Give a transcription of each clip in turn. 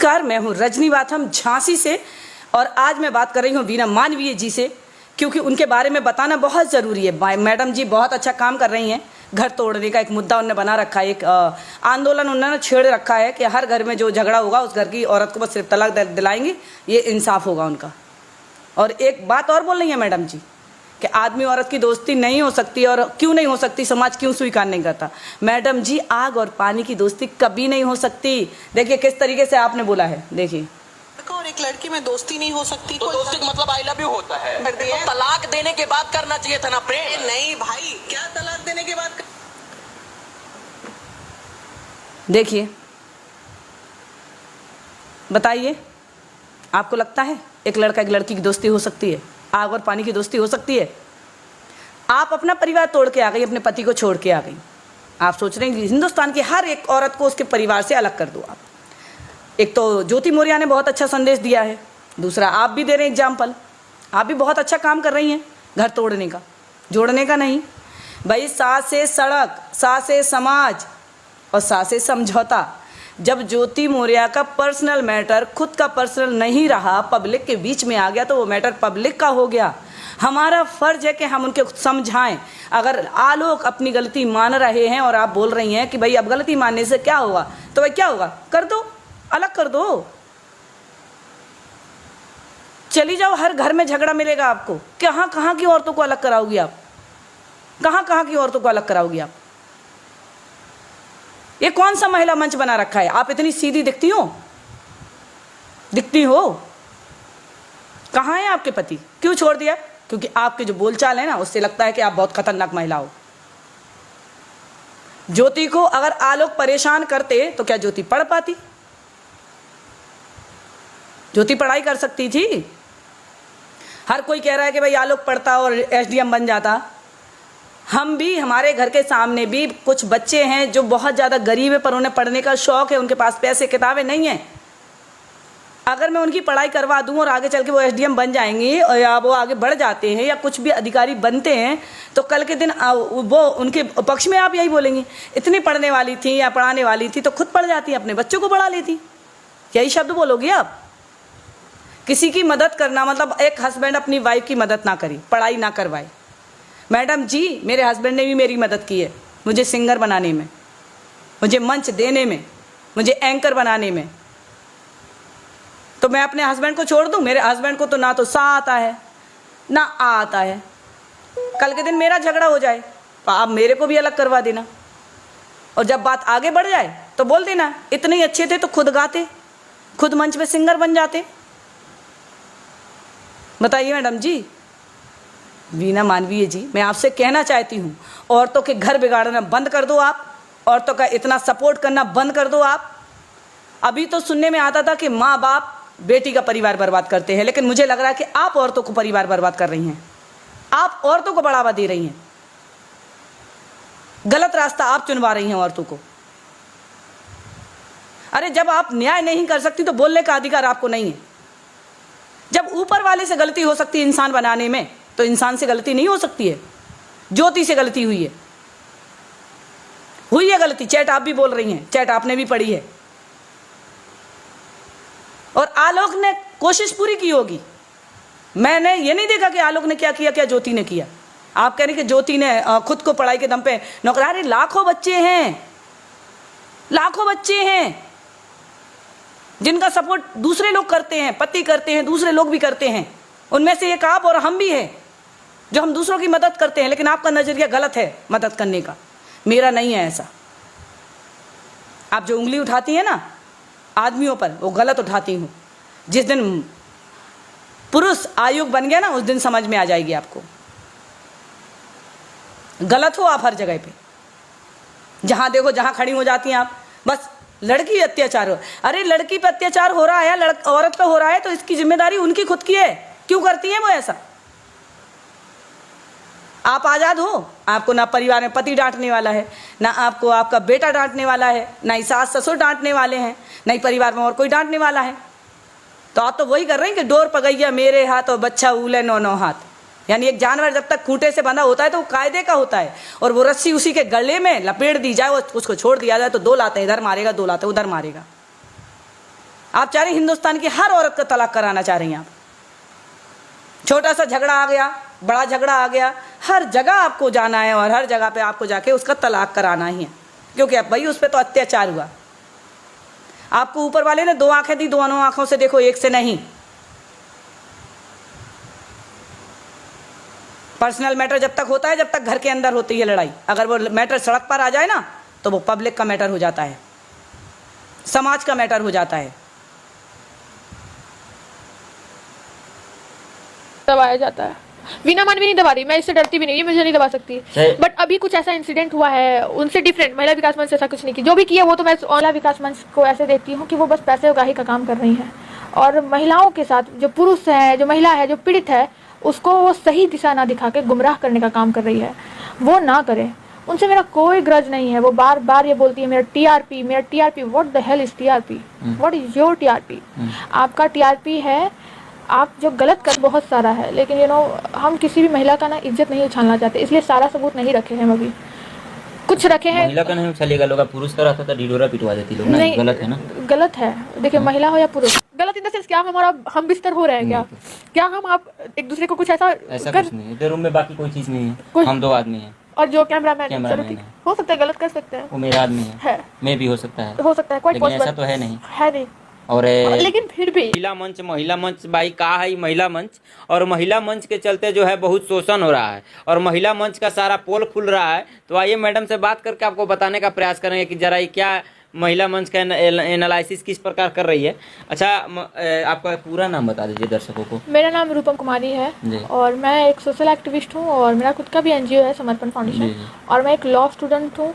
नमस्कार, मैं हूँ रजनी वाथम झांसी से और आज मैं बात कर रही हूँ वीना मानवीय जी से, क्योंकि उनके बारे में बताना बहुत ज़रूरी है। मैडम जी बहुत अच्छा काम कर रही हैं। घर तोड़ने का एक मुद्दा उन्होंने बना रखा है, एक आंदोलन उन्होंने छेड़ रखा है कि हर घर में जो झगड़ा होगा उस घर की औरत को बस सिर्फ तलाक दिलाएंगे, ये इंसाफ होगा उनका। और एक बात और बोल रही है मैडम जी कि आदमी औरत की दोस्ती नहीं हो सकती, और क्यों नहीं हो सकती, समाज क्यों स्वीकार नहीं करता। मैडम जी, आग और पानी की दोस्ती कभी नहीं हो सकती। देखिए किस तरीके से आपने बोला है, देखिए। और एक लड़की में दोस्ती नहीं हो सकती, तो दोस्ती का मतलब आई लव यू होता है। तो तलाक देने के बाद करना चाहिए था ना प्रेम। नहीं भाई, क्या तलाक देने के बाद देखिए बताइए, आपको लगता है एक लड़का एक लड़की की दोस्ती हो सकती है? आग और पानी की दोस्ती हो सकती है? आप अपना परिवार तोड़ के आ गई, अपने पति को छोड़ के आ गई। आप सोच रहे हैं कि हिंदुस्तान की हर एक औरत को उसके परिवार से अलग कर दो आप। एक तो ज्योति मौर्य ने बहुत अच्छा संदेश दिया है, दूसरा आप भी दे रहे हैं एग्जाम्पल। आप भी बहुत अच्छा काम कर रही हैं घर तोड़ने का, जोड़ने का नहीं। भाई सास से सड़क, सास से समाज और सास से समझौता। जब ज्योति मौर्य का पर्सनल मैटर खुद का पर्सनल नहीं रहा, पब्लिक के बीच में आ गया, तो वो मैटर पब्लिक का हो गया। हमारा फर्ज है कि हम उनके समझाएं। अगर आलोक अपनी गलती मान रहे हैं और आप बोल रही हैं कि भाई अब गलती मानने से क्या होगा, तो भाई क्या होगा, कर दो, अलग कर दो, चली जाओ। हर घर में झगड़ा मिलेगा आपको। कहाँ कहाँ की औरतों को अलग कराओगी आप? कहाँ कहाँ की औरतों को अलग कराओगी आप? ये कौन सा महिला मंच बना रखा है? आप इतनी सीधी दिखती हो, दिखती हो? कहाँ है आपके पति? क्यों छोड़ दिया? क्योंकि आपके जो बोलचाल है ना, उससे लगता है कि आप बहुत खतरनाक महिला हो। ज्योति को अगर आलोक परेशान करते तो क्या ज्योति पढ़ पाती? ज्योति पढ़ाई कर सकती थी। हर कोई कह रहा है कि भाई आलोक पढ़ता और एसडीएम बन जाता। हम भी, हमारे घर के सामने भी कुछ बच्चे हैं जो बहुत ज़्यादा गरीब है, पर उन्हें पढ़ने का शौक़ है, उनके पास पैसे किताबें नहीं हैं। अगर मैं उनकी पढ़ाई करवा दूं और आगे चल के वो एसडीएम बन जाएंगी और या वो आगे बढ़ जाते हैं या कुछ भी अधिकारी बनते हैं, तो कल के दिन वो उनके पक्ष में आप यही बोलेंगे, इतनी पढ़ने वाली थी या पढ़ाने वाली थी तो खुद पढ़ जाती, अपने बच्चों को पढ़ा लेती। यही शब्द बोलोगे आप? किसी की मदद करना मतलब एक हस्बैंड अपनी वाइफ की मदद ना करी, पढ़ाई ना करवाए। मैडम जी, मेरे हस्बैंड ने भी मेरी मदद की है, मुझे सिंगर बनाने में, मुझे मंच देने में, मुझे एंकर बनाने में। तो मैं अपने हस्बैंड को छोड़ दूं? मेरे हस्बैंड को तो ना तो सा आता है ना आ आता है। कल के दिन मेरा झगड़ा हो जाए तो आप मेरे को भी अलग करवा देना, और जब बात आगे बढ़ जाए तो बोल देना इतने ही अच्छे थे तो खुद गाते, खुद मंच पे सिंगर बन जाते। बताइए मैडम जी, वीना मानवीय जी, मैं आपसे कहना चाहती हूँ, औरतों के घर बिगाड़ना बंद कर दो आप, औरतों का इतना सपोर्ट करना बंद कर दो आप। अभी तो सुनने में आता था कि माँ बाप बेटी का परिवार बर्बाद करते हैं, लेकिन मुझे लग रहा है कि आप औरतों को परिवार बर्बाद कर रही हैं, आप औरतों को बढ़ावा दे रही हैं, गलत रास्ता आप चुनवा रही हैं औरतों को। अरे जब आप न्याय नहीं कर सकती तो बोलने का अधिकार आपको नहीं है। जब ऊपर वाले से गलती हो सकती है इंसान बनाने में, तो इंसान से गलती नहीं हो सकती है? ज्योति से गलती हुई है गलती। चैट आप भी बोल रही हैं, चैट आपने भी पढ़ी है, और आलोक ने कोशिश पूरी की होगी। मैंने ये नहीं देखा कि आलोक ने क्या किया, क्या ज्योति ने किया। आप कह रहे कि ज्योति ने खुद को पढ़ाई के दम पे नौकरी। अरे लाखों बच्चे हैं, लाखों बच्चे हैं जिनका सपोर्ट दूसरे लोग करते हैं, पति करते हैं, दूसरे लोग भी करते हैं। उनमें से एक आप और हम भी हैं जो हम दूसरों की मदद करते हैं, लेकिन आपका नजरिया गलत है मदद करने का, मेरा नहीं है ऐसा। आप जो उंगली उठाती हैं ना आदमियों पर, वो गलत उठाती हूँ। जिस दिन पुरुष आयुक्त बन गया ना, उस दिन समझ में आ जाएगी आपको। गलत हो आप हर जगह पे, जहां देखो जहां खड़ी हो जाती हैं आप, बस लड़की अत्याचार हो। अरे लड़की पे अत्याचार हो रहा है, औरत पे हो रहा है, तो इसकी जिम्मेदारी उनकी खुद की है। क्यों करती है वो ऐसा? आप आज़ाद हो, आपको ना परिवार में पति डांटने वाला है, ना आपको आपका बेटा डांटने वाला है, ना ही सास ससुर डांटने वाले हैं, ना ही परिवार में और कोई डांटने वाला है। तो आप तो वही कर रहे हैं कि डोर पगैया मेरे हाथ और बच्चा उले नौ नौ हाथ। यानी एक जानवर जब तक खूंटे से बंधा होता है तो वो कायदे का होता है, और वो रस्सी उसी के गले में लपेट दी जाए, वो उसको छोड़ दिया जाए तो दो लाते इधर मारेगा, दो लाते उधर मारेगा। आप चाह रही हिंदुस्तान की हर औरत का तलाक कराना चाह रही हैं आप। छोटा सा झगड़ा आ गया, बड़ा झगड़ा आ गया, हर जगह आपको जाना है और हर जगह पे आपको जाके उसका तलाक कराना ही है, क्योंकि अब भाई उस पर तो अत्याचार हुआ। आपको ऊपर वाले ने 2 आंखें दी, दोनों आंखों से देखो, एक से नहीं। पर्सनल मैटर जब तक होता है, जब तक घर के अंदर होती है लड़ाई, अगर वो मैटर सड़क पर आ जाए ना तो वो पब्लिक का मैटर हो जाता है, समाज का मैटर हो जाता है। दबाया जाता है। वीना मान भी नहीं दबा रही, मैं इससे डरती भी नहीं, ये मुझे नहीं दबा सकती। बट अभी कुछ ऐसा इंसिडेंट हुआ है उनसे डिफरेंट। महिला विकास मंच ऐसा कुछ नहीं की, जो भी किया वो तो मैं महिला विकास मंच को ऐसे देखती हूँ कि वो बस पैसे उगाही का काम कर रही है, और महिलाओं के साथ जो पुरुष है, जो महिला है, जो पीड़ित है, उसको वो सही दिशा ना दिखा के गुमराह करने का काम कर रही है। वो ना करे, उनसे मेरा कोई ग्रज नहीं है। वो बार बार ये बोलती है मेरा टीआरपी, मेरा TRP. What the hell is TRP? What is your TRP? आपका टीआरपी है, आप जो गलत कर बहुत सारा है, लेकिन हम किसी भी महिला का ना इज्जत नहीं उछालना चाहते, इसलिए सारा सबूत नहीं रखे हैं हम अभी। कुछ रखे हैं, महिला का नहीं उछालेगा, लोग पुरुष का रहता तो ढिढोरा पिटवा देती लोग ना। नहीं, गलत है ना, गलत है। देखिए महिला हो या पुरुष, गलत इन द सेंस क्या हम बिस्तर हो रहे हैं क्या हम आप एक दूसरे को कुछ ऐसा कुछ नहीं है। इधर रूम में बाकी कोई चीज नहीं है, हम 2 आदमी हैं, और जो कैमरामैन है, हो सकता है गलत कर सकते हैं, वो मेरा आदमी है, मैं भी हो सकता है, क्वाइट लेकिन ऐसा पॉसिबल तो है नहीं। है नहीं। और लेकिन फिर भी महिला मंच भाई कहा है महिला मंच, और महिला मंच के चलते जो है बहुत शोषण हो रहा है, और महिला मंच का सारा पोल खुल रहा है। तो आइए मैडम से बात करके आपको बताने का प्रयास करेंगे कि जरा ये क्या महिला मंच का एनालिसिस किस प्रकार कर रही है। अच्छा, आपका पूरा नाम बता दीजिए दर्शकों को। मेरा नाम रूपम कुमारी है और मैं एक सोशल एक्टिविस्ट हूँ, और मेरा खुद का भी एनजीओ है समर्पण फाउंडेशन, और मैं एक लॉ स्टूडेंट हूँ,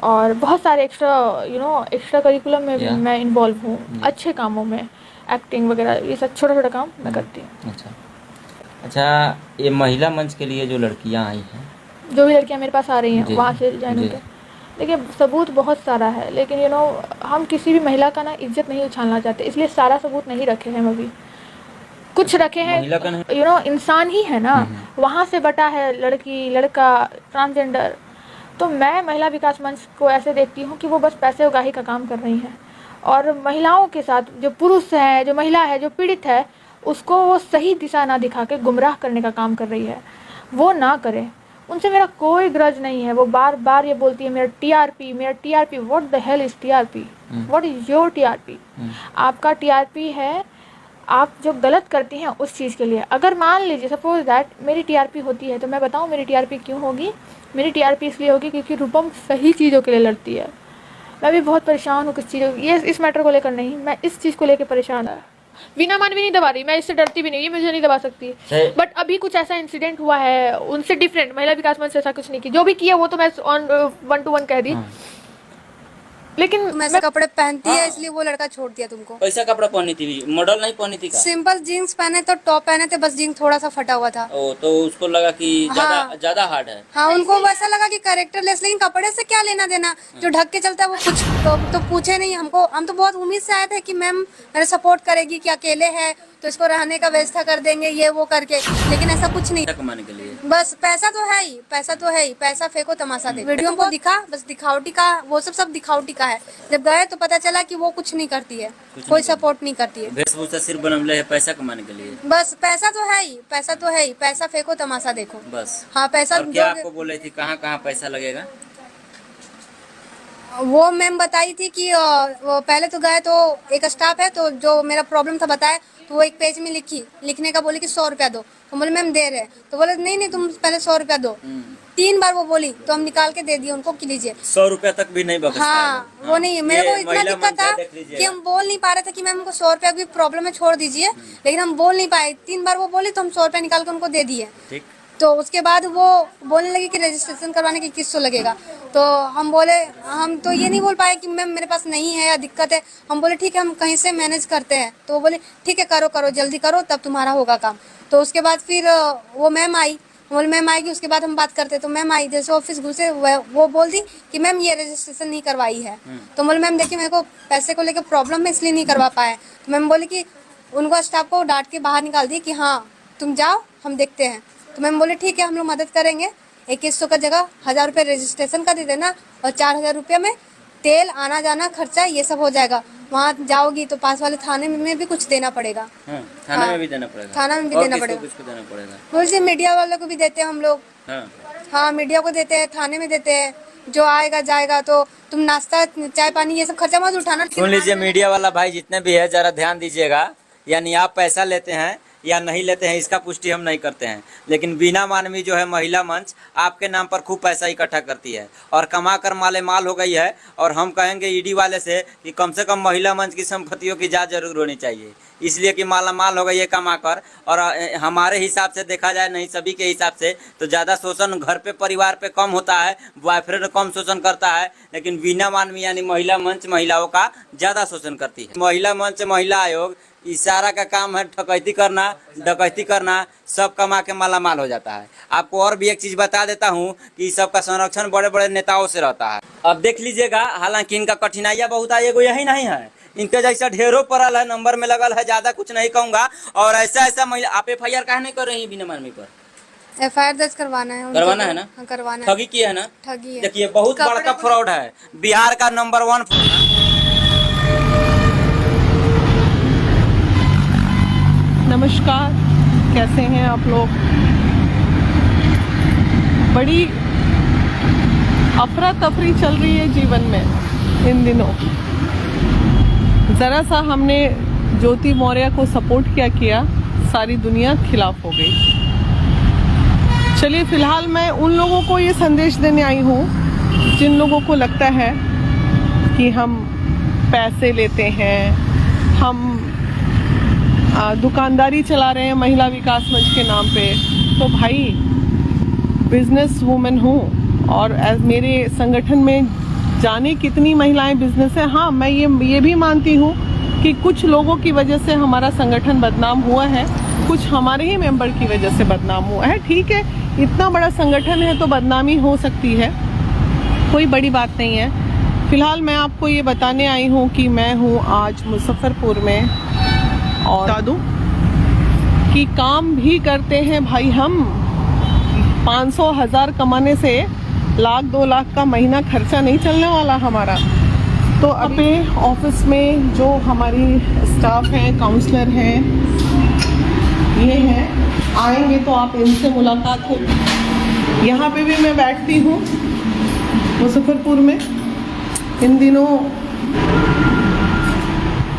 और बहुत सारे एक्स्ट्रा करिकुलम में भी मैं इन्वॉल्व हूँ, अच्छे कामों में, एक्टिंग वगैरह, ये सब छोटा छोटा काम मैं करती हूँ। अच्छा, ये महिला मंच के लिए जो लड़कियाँ आई हैं, जो भी लड़कियाँ मेरे पास आ रही हैं वहाँ से ज्वाइन होकर, देखिए सबूत बहुत सारा है, लेकिन हम किसी भी महिला का ना इज्जत नहीं उछालना चाहते, इसलिए सारा सबूत नहीं रखे हैं हम अभी। कुछ रखे हैं, इंसान ही है ना, वहाँ से बटा है लड़की, लड़का, ट्रांसजेंडर। तो मैं महिला विकास मंच को ऐसे देखती हूँ कि वो बस पैसे उगाही का काम कर रही हैं, और महिलाओं के साथ जो पुरुष है, जो महिला है, जो पीड़ित है, उसको वो सही दिशा ना दिखा के गुमराह करने का काम कर रही है। वो ना करे, उनसे मेरा कोई ग्रज नहीं है। वो बार बार ये बोलती है मेरा टीआरपी, मेरा TRP. What the hell is TRP? What is your TRP? आपका टीआरपी है, आप जो गलत करती हैं उस चीज़ के लिए। अगर मान लीजिए सपोज दैट मेरी टीआरपी होती है, तो मैं बताऊं मेरी टीआरपी क्यों होगी? मेरी टीआरपी इसलिए होगी क्योंकि रूपम सही चीज़ों के लिए लड़ती है। मैं भी बहुत परेशान हूँ कुछ चीज़ों, ये इस मैटर को लेकर नहीं, मैं इस चीज़ को लेकर परेशान है। वीना मान भी नहीं दबा रही, मैं इससे डरती भी नहीं, ये मुझे नहीं दबा सकती। बट अभी कुछ ऐसा इंसिडेंट हुआ है उनसे डिफरेंट। महिला विकास मंच ऐसा कुछ नहीं की, जो भी किया वो तो मैं 1-to-1 कह दी, लेकिन तुम ऐसे कपड़े पहनती है इसलिए वो लड़का छोड़ दिया तुमको। कैसा कपड़ा पहनी थी? मॉडल नहीं पहनी थी का? सिंपल जीन्स पहने तो टॉप पहने थे, बस जीन्स थोड़ा सा फटा हुआ था। ओ, तो उसको लगा कि ज्यादा हार्ड है। हाँ, उनको वैसा लगा कि कैरेक्टरलेस, लेकिन कपड़े से क्या लेना देना, जो ढक के चलता है वो कुछ तो पूछे नहीं हमको। हम तो बहुत उम्मीद से आए थे कि मैम मेरे सपोर्ट करेगी, कि अकेले है तो इसको रहने का व्यवस्था कर देंगे, ये वो करके, लेकिन ऐसा कुछ नहीं। कमाने के लिए बस पैसा तो है ही, पैसा तो है ही, पैसा फेंको तमाशा दे। वीडियो को दिखा, बस दिखावटी का, वो सब दिखावटी का है। जब गए तो पता चला कि वो कुछ नहीं करती है, कोई सपोर्ट नहीं करती है। वेशभूषा सिर्फ बनवले है पैसा कमाने के लिए। बस पैसा तो है ही, पैसा तो है ही, पैसा फेंको तमाशा देखो बस। हाँ, पैसा। और क्या आपको बोल रही थी कहाँ कहाँ पैसा लगेगा? वो मैम बताई थी कि वो पहले तो गए तो एक स्टाफ है, तो जो मेरा प्रॉब्लम था बताया, तो वो एक पेज में लिखने का बोली कि 100 रुपया दो। तो बोले मैम दे रहे, तो बोले नहीं तुम पहले 100 रुपया दो। 3 बार वो बोली, तो हम निकाल के दे दिए उनको कि लीजिए। 100 रुपया तक भी नहीं बचा। हाँ, वो नहीं, मेरे को इतना दिक्कत था कि हम बोल नहीं पा रहे थे कि मैम हमको 100 रुपया की प्रॉब्लम है, छोड़ दीजिए, लेकिन हम बोल नहीं पाए। 3 बार वो बोली तो हम 100 रुपया निकाल के उनको दे दिए। तो उसके बाद वो बोलने लगी कि रजिस्ट्रेशन करवाने की 2100 लगेगा। तो हम बोले, हम तो ये नहीं बोल पाए कि मैम मेरे पास नहीं है या दिक्कत है। हम बोले ठीक है, हम कहीं से मैनेज करते हैं। तो वो बोले ठीक है, करो जल्दी करो, तब तुम्हारा होगा काम। तो उसके बाद फिर वो मैम आई, बोले मैम आएगी, उसके बाद हम बात करते। तो मैम आई, जैसे ऑफिस घुसे वो बोल दी कि मैम ये रजिस्ट्रेशन नहीं करवाई है। तो बोले मैम देखिए मेरे को पैसे को लेकर प्रॉब्लम है, इसलिए नहीं करवा पाए। तो मैम बोले कि उनको स्टाफ को डांट के बाहर निकाल दी कि हाँ तुम जाओ, हम देखते हैं। तो मैम बोले ठीक है, हम लोग मदद करेंगे, 2100 का जगह 1000 रुपये रजिस्ट्रेशन का दे देना, और 4000 रुपये में तेल आना जाना खर्चा ये सब हो जाएगा। वहाँ जाओगी तो पास वाले थाने में भी कुछ देना पड़ेगा। हाँ, थाना में भी देना पड़ेगा। थाना में भी और देना किसको पड़ेगा। किसको देना पड़ेगा? बोलिए मीडिया वालों को भी देते हैं हम लोग। हाँ, हाँ, मीडिया को देते हैं, थाने में देते हैं। जो आएगा जाएगा तो तुम नाश्ता चाय पानी ये सब खर्चा मत उठाना। सुन लीजिए मीडिया वाला भाई जितने भी है जरा ध्यान दीजिएगा, यानी आप पैसा लेते हैं या नहीं लेते हैं इसका पुष्टि हम नहीं करते हैं, लेकिन बीना मानवी जो है महिला मंच आपके नाम पर खूब पैसा इकट्ठा करती है और कमा कर माले माल हो गई है। और हम कहेंगे ईडी वाले से कि कम से कम महिला मंच की संपत्तियों की जांच जरूर होनी चाहिए, इसलिए कि माला माल हो गई है कमा कर। और हमारे हिसाब से देखा जाए, नहीं सभी के हिसाब से, तो ज़्यादा शोषण घर पे परिवार पे कम होता है, बॉयफ्रेंड कम शोषण करता है, लेकिन बीना मानवी यानी महिला मंच महिलाओं का ज़्यादा शोषण करती है। महिला मंच महिला आयोग इशारा का काम है ठकैती करना, डकैती करना, सब कमा के माला माल हो जाता है। आपको और भी एक चीज़ बता देता हूँ कि सबका संरक्षण बड़े बड़े नेताओं से रहता है। अब देख लीजिएगा, हालांकि इनका कठिनाइयाँ बहुत है, एगो यही नहीं है, इनके जैसा ढेरों पड़ल है, नंबर में लगल है, ज़्यादा कुछ नहीं कहूँगा। और ऐसा महिला, आप FIR काहे नहीं कर रही है बिना मानवी पर? FIR दर्ज करवाना है, करवाना है ना? हाँ, करवाना है। ठगी की है ना? ठगी है। देखिए बहुत बड़का फ्रॉड है, बिहार का नंबर 1 नमस्कार, कैसे हैं आप लोग? बड़ी अफरा तफरी चल रही है जीवन में इन दिनों। ज़रा सा हमने ज्योति मौर्य को सपोर्ट किया, सारी दुनिया खिलाफ हो गई। चलिए फिलहाल मैं उन लोगों को ये संदेश देने आई हूँ जिन लोगों को लगता है कि हम पैसे लेते हैं, हम दुकानदारी चला रहे हैं महिला विकास मंच के नाम पे। तो भाई बिजनेस वूमेन हूँ और मेरे संगठन में जाने कितनी महिलाएं बिजनेस है। हाँ, मैं ये भी मानती हूँ कि कुछ लोगों की वजह से हमारा संगठन बदनाम हुआ है, कुछ हमारे ही मेंबर की वजह से बदनाम हुआ है। ठीक है, इतना बड़ा संगठन है तो बदनामी हो सकती है, कोई बड़ी बात नहीं है। फिलहाल मैं आपको ये बताने आई हूँ कि मैं हूँ आज मुजफ्फरपुर में और बता दूं कि काम भी करते हैं भाई हम। 500,000 कमाने से 1-2 लाख का महीना खर्चा नहीं चलने वाला हमारा। तो अभी ऑफिस में जो हमारी स्टाफ हैं, काउंसलर हैं, ये हैं, आएंगे तो आप इनसे मुलाकात होगी। यहाँ पे भी मैं बैठती हूँ मुजफ्फरपुर में इन दिनों।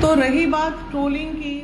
तो रही बात ट्रोलिंग की,